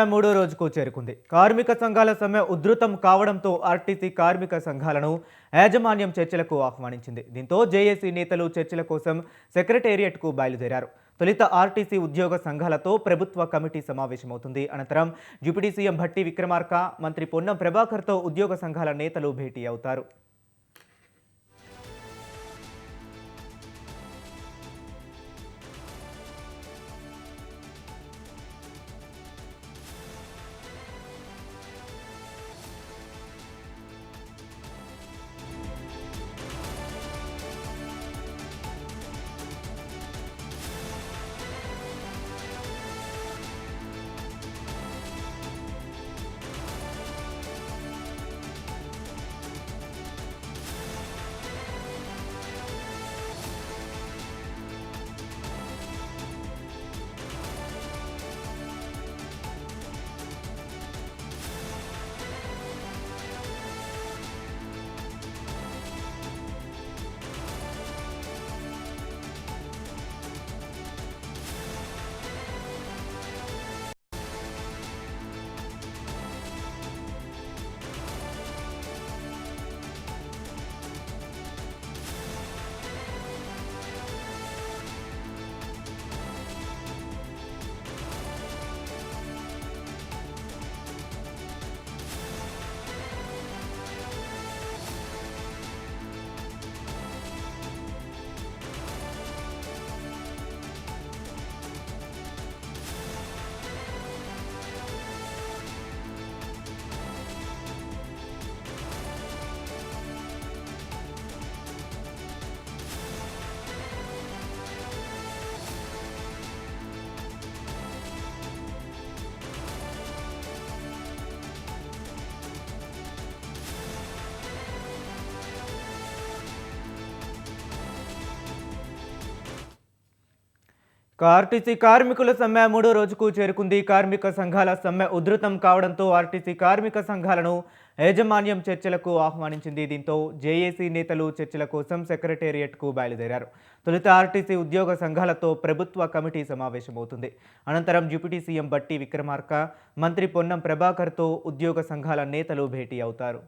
మూడో రోజుకు చేరుకుంది. కార్మిక సంఘాల సమ్మె ఉధృతం కావడంతో ఆర్టీసీ కార్మిక సంఘాలను యాజమాన్యం చర్చలకు ఆహ్వానించింది. దీంతో జేఏసీ నేతలు చర్చల కోసం సెక్రటేరియట్కు బయలుదేరారు. తొలుత ఆర్టీసీ ఉద్యోగ సంఘాలతో ప్రభుత్వ కమిటీ సమావేశమవుతుంది. అనంతరం డిప్యూటీ సీఎం భట్టి విక్రమార్క, మంత్రి పొన్నం ప్రభాకర్తో ఉద్యోగ సంఘాల నేతలు భేటీ అవుతారు. ఆర్టీసీ కార్మికుల సమ్మె మూడో రోజుకు చేరుకుంది. కార్మిక సంఘాల సమ్మె ఉధృతం కావడంతో ఆర్టీసీ కార్మిక సంఘాలను యాజమాన్యం చర్చలకు ఆహ్వానించింది. దీంతో జేఏసీ నేతలు చర్చల కోసం సెక్రటేరియట్కు బయలుదేరారు. తొలుత ఆర్టీసీ ఉద్యోగ సంఘాలతో ప్రభుత్వ కమిటీ సమావేశమవుతుంది. అనంతరం డిప్యూటీ సీఎం భట్టి విక్రమార్క, మంత్రి పొన్నం ప్రభాకర్తో ఉద్యోగ సంఘాల నేతలు భేటీ అవుతారు.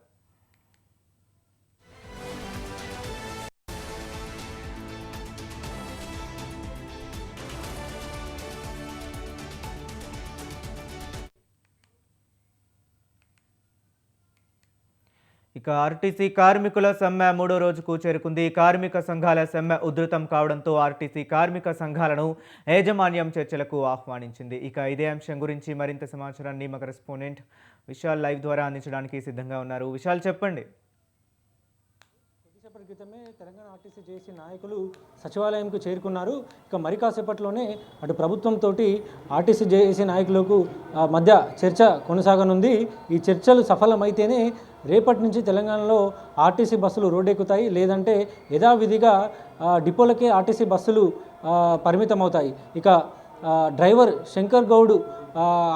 ఆర్టీసీ కార్మికుల సమ్మె మూడో రోజుకు చేరుకుంది. కార్మిక సంఘాల సమ్మె ఉధృతం కావడంతో ఆర్టీసీ కార్మిక సంఘాలను యాజమాన్యం చర్చలకు ఆహ్వానించింది. ఇదే అంశం గురించి మరింత సమాచారాన్ని మా కరెస్పాండెంట్ విశాల్ లైవ్ ద్వారా అందించడానికి సిద్ధంగా ఉన్నారు. విశాల్, చెప్పండి. కొద్దిసేపటి క్రితమే తెలంగాణ ఆర్టీసీ జేఏసీ నాయకులు సచివాలయంకు చేరుకున్నారు. మరి కాసేపట్లోనే అటు ప్రభుత్వంతో ఆర్టీసీ జేఏసీ నాయకులకు మధ్య చర్చ కొనసాగనుంది. ఈ చర్చలు సఫలమైతేనే రేపటి నుంచి తెలంగాణలో ఆర్టీసీ బస్సులు రోడ్డెక్కుతాయి. లేదంటే యథావిధిగా డిపోలకే ఆర్టీసీ బస్సులు పరిమితమవుతాయి. డ్రైవర్ శంకర్ గౌడ్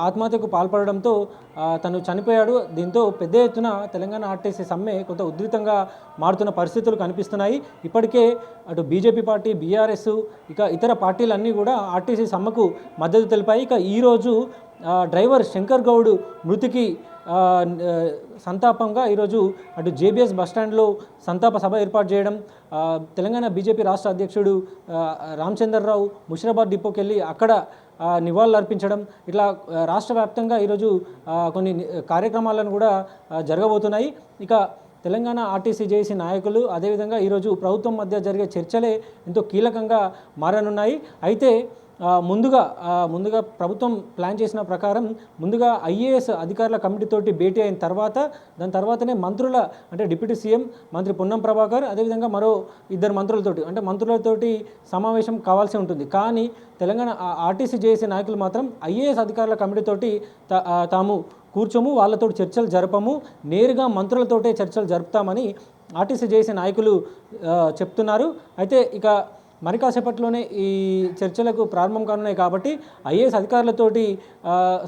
ఆత్మహత్యకు పాల్పడడంతో తను చనిపోయాడు. దీంతో పెద్ద ఎత్తున తెలంగాణ ఆర్టీసీ సమ్మె కొంత ఉధృతంగా మారుతున్న పరిస్థితులు కనిపిస్తున్నాయి. ఇప్పటికే అటు బీజేపీ పార్టీ, బీఆర్ఎస్, ఇతర పార్టీలన్నీ కూడా ఆర్టీసీ సమ్మెకు మద్దతు తెలిపాయి. ఈరోజు డ్రైవర్ శంకర్ గౌడ్ మృతికి సంతాపంగా ఈరోజు అటు జేబీఎస్ బస్టాండ్లో సంతాప సభ ఏర్పాటు చేయడం, తెలంగాణ బీజేపీ రాష్ట్ర అధ్యక్షుడు రామచంద్రరావు ముషిరాబాద్ డిపోకి వెళ్ళి అక్కడ నివాళులు అర్పించడం, ఇట్లా రాష్ట్ర వ్యాప్తంగా ఈరోజు కొన్ని కార్యక్రమాలను కూడా జరగబోతున్నాయి. తెలంగాణ ఆర్టీసీ జేఏసీ నాయకులు అదేవిధంగా ఈరోజు ప్రభుత్వం మధ్య జరిగే చర్చలే ఎంతో కీలకంగా మారనున్నాయి. అయితే ముందుగా ప్రభుత్వం ప్లాన్ చేసిన ప్రకారం ముందుగా ఐఏఎస్ అధికారుల కమిటీతోటి భేటీ అయిన తర్వాత దాని తర్వాతనే మంత్రుల అంటే డిప్యూటీ సీఎం మంత్రి పొన్నం ప్రభాకర్ అదేవిధంగా మరో ఇద్దరు మంత్రులతోటి సమావేశం కావాల్సి ఉంటుంది. కానీ తెలంగాణ ఆర్టీసీ జేఏసీ నాయకులు మాత్రం ఐఏఎస్ అధికారుల కమిటీతోటి తాము కూర్చోము, వాళ్ళతో చర్చలు జరపము, నేరుగా మంత్రులతోటే చర్చలు జరుపుతామని ఆర్టీసీ జేఏసీ నాయకులు చెప్తున్నారు. అయితే మరి కాసేపట్లోనే ఈ చర్చలకు ప్రారంభం కానున్నాయి కాబట్టి ఐఏఎస్ అధికారులతోటి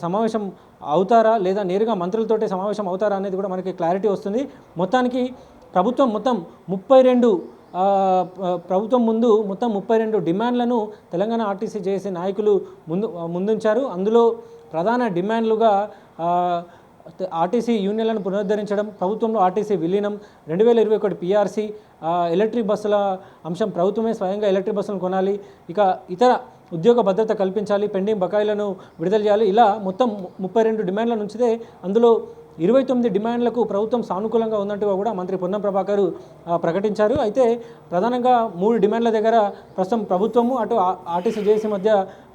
సమావేశం అవుతారా లేదా నేరుగా మంత్రులతోటి సమావేశం అవుతారా అనేది కూడా మనకి క్లారిటీ వస్తుంది. మొత్తానికి ప్రభుత్వం మొత్తం 32 ప్రభుత్వం ముందు మొత్తం 32 డిమాండ్లను తెలంగాణ ఆర్టీసీ జేఏసీ నాయకులు ముందుంచారు. అందులో ప్రధాన డిమాండ్లుగా ఆర్టీసీ యూనియన్లను పునరుద్ధరించడం, ప్రభుత్వంలో ఆర్టీసీ విలీనం, 2021 పిఆర్సీ, ఎలక్ట్రిక్ బస్సుల అంశం, ప్రభుత్వమే స్వయంగా ఎలక్ట్రిక్ బస్సులను కొనాలి, ఇక ఇతర ఉద్యోగ భద్రత కల్పించాలి, పెండింగ్ బకాయిలను విడుదల చేయాలి, ఇలా మొత్తం 32 డిమాండ్ల నుంచితే అందులో 29 డిమాండ్లకు ప్రభుత్వం సానుకూలంగా ఉందంటూ కూడా మంత్రి పొన్నం ప్రభాకర్ ప్రకటించారు. అయితే ప్రధానంగా 3 డిమాండ్ల దగ్గర ప్రస్తుతం ప్రభుత్వము అటు ఆర్టీసీ జేఏసీ మధ్య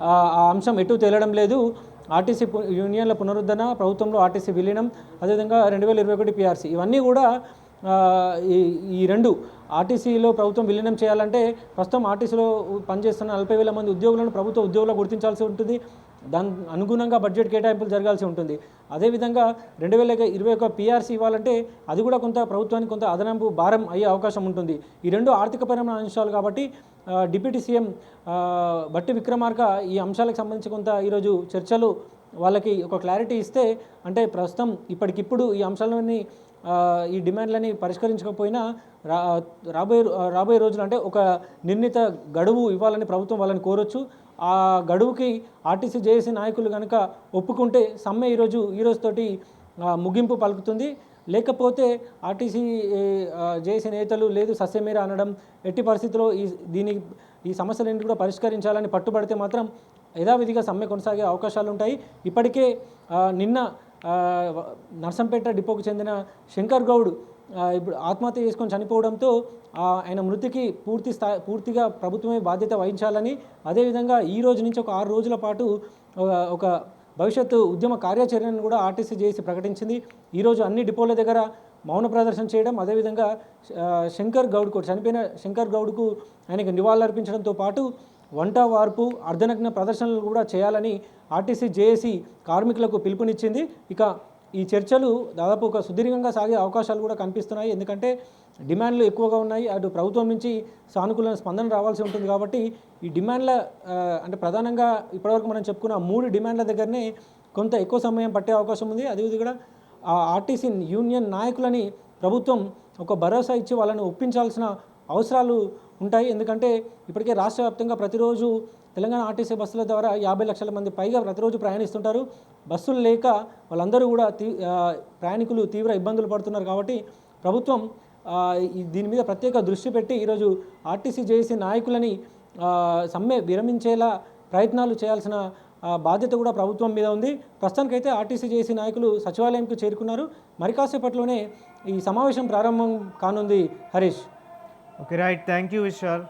ఆ అంశం ఎటు తేలడం లేదు. ఆర్టీసీ యూనియన్ల పునరుద్ధరణ, ప్రభుత్వంలో ఆర్టీసీ విలీనం, అదేవిధంగా 2021 పిఆర్సీ, ఇవన్నీ కూడా ఈ రెండు ఆర్టీసీలో ప్రభుత్వం విలీనం చేయాలంటే ప్రస్తుతం ఆర్టీసీలో పనిచేస్తున్న 40,000 మంది ఉద్యోగులను ప్రభుత్వ ఉద్యోగులు గుర్తించాల్సి ఉంటుంది. దాని అనుగుణంగా బడ్జెట్ కేటాయింపులు జరగాల్సి ఉంటుంది. అదేవిధంగా 2021 పిఆర్సీ ఇవ్వాలంటే అది కూడా కొంత ప్రభుత్వానికి కొంత అదనపు భారం అయ్యే అవకాశం ఉంటుంది. ఈ రెండు ఆర్థికపరమైన అంశాలు కాబట్టి డిప్యూటీ సీఎం బట్టి విక్రమార్క ఈ అంశాలకు సంబంధించి కొంత ఈరోజు చర్చలు వాళ్ళకి ఒక క్లారిటీ ఇస్తే, అంటే ప్రస్తుతం ఇప్పటికిప్పుడు ఈ అంశాలని ఈ డిమాండ్లని పరిష్కరించకపోయినా రాబోయే రోజులు అంటే ఒక నిర్ణీత గడువు ఇవ్వాలని ప్రభుత్వం వాళ్ళని కోరొచ్చు. ఆ గడువుకి ఆర్టీసీ జేఏసీ నాయకులు కనుక ఒప్పుకుంటే సమ్మె ఈ రోజుతోటి ముగింపు పలుకుతుంది. లేకపోతే ఆర్టీసీ జేఏసీ నేతలు లేదు సస్యమేర అనడం, ఎట్టి పరిస్థితుల్లో ఈ సమస్యలన్నింటి కూడా పరిష్కరించాలని పట్టుబడితే మాత్రం యథావిధిగా సమ్మె కొనసాగే అవకాశాలు ఉంటాయి. ఇప్పటికే నిన్న నర్సంపేట డిపోకు చెందిన శంకర్ గౌడ్ ఇప్పుడు ఆత్మహత్య చేసుకొని చనిపోవడంతో ఆయన మృతికి పూర్తిగా ప్రభుత్వమే బాధ్యత వహించాలని, అదేవిధంగా ఈ రోజు నుంచి ఒక 6 రోజుల పాటు ఒక భవిష్యత్తు ఉద్యమ కార్యాచరణను కూడా ఆర్టీసీ జేఏసీ ప్రకటించింది. ఈరోజు అన్ని డిపోల దగ్గర మౌన ప్రదర్శన చేయడం, అదేవిధంగా చనిపోయిన శంకర్ గౌడ్కు ఆయనకు నివాళులర్పించడంతో పాటు వంట వార్పు, అర్ధనగ్న ప్రదర్శనలు కూడా చేయాలని ఆర్టీసీ జేఏసీ కార్మికులకు పిలుపునిచ్చింది. ఇక ఈ చర్చలు దాదాపు ఒక సుదీర్ఘంగా సాగే అవకాశాలు కూడా కనిపిస్తున్నాయి. ఎందుకంటే డిమాండ్లు ఎక్కువగా ఉన్నాయి, అటు ప్రభుత్వం నుంచి సానుకూల స్పందన రావాల్సి ఉంటుంది. కాబట్టి ఈ డిమాండ్ల అంటే ప్రధానంగా ఇప్పటివరకు మనం చెప్పుకున్న 3 డిమాండ్ల దగ్గరనే కొంత ఎక్కువ సమయం పట్టే అవకాశం ఉంది. అదేవిధంగా ఆ ఆర్టీసీ యూనియన్ నాయకులని ప్రభుత్వం ఒక భరోసా ఇచ్చి వాళ్ళని ఒప్పించాల్సిన అవసరాలు ఉంటాయి. ఎందుకంటే ఇప్పటికే రాష్ట్ర వ్యాప్తంగా ప్రతిరోజు తెలంగాణ ఆర్టీసీ బస్సుల ద్వారా 50 లక్షల మంది పైగా ప్రతిరోజు ప్రయాణిస్తుంటారు. బస్సులు లేక వాళ్ళందరూ కూడా ప్రయాణికులు తీవ్ర ఇబ్బందులు పడుతున్నారు. కాబట్టి ప్రభుత్వం దీని మీద ప్రత్యేక దృష్టి పెట్టి ఈరోజు ఆర్టీసీ జేఏసీ నాయకులని సమ్మె విరమించేలా ప్రయత్నాలు చేయాల్సిన బాధ్యత కూడా ప్రభుత్వం మీద ఉంది. ప్రస్తుతానికైతే ఆర్టీసీ జేఏసీ నాయకులు సచివాలయంకు చేరుకున్నారు. మరి కాసేపట్లోనే ఈ సమావేశం ప్రారంభం కానుంది. Harish. Okay, right, thank you Vishal.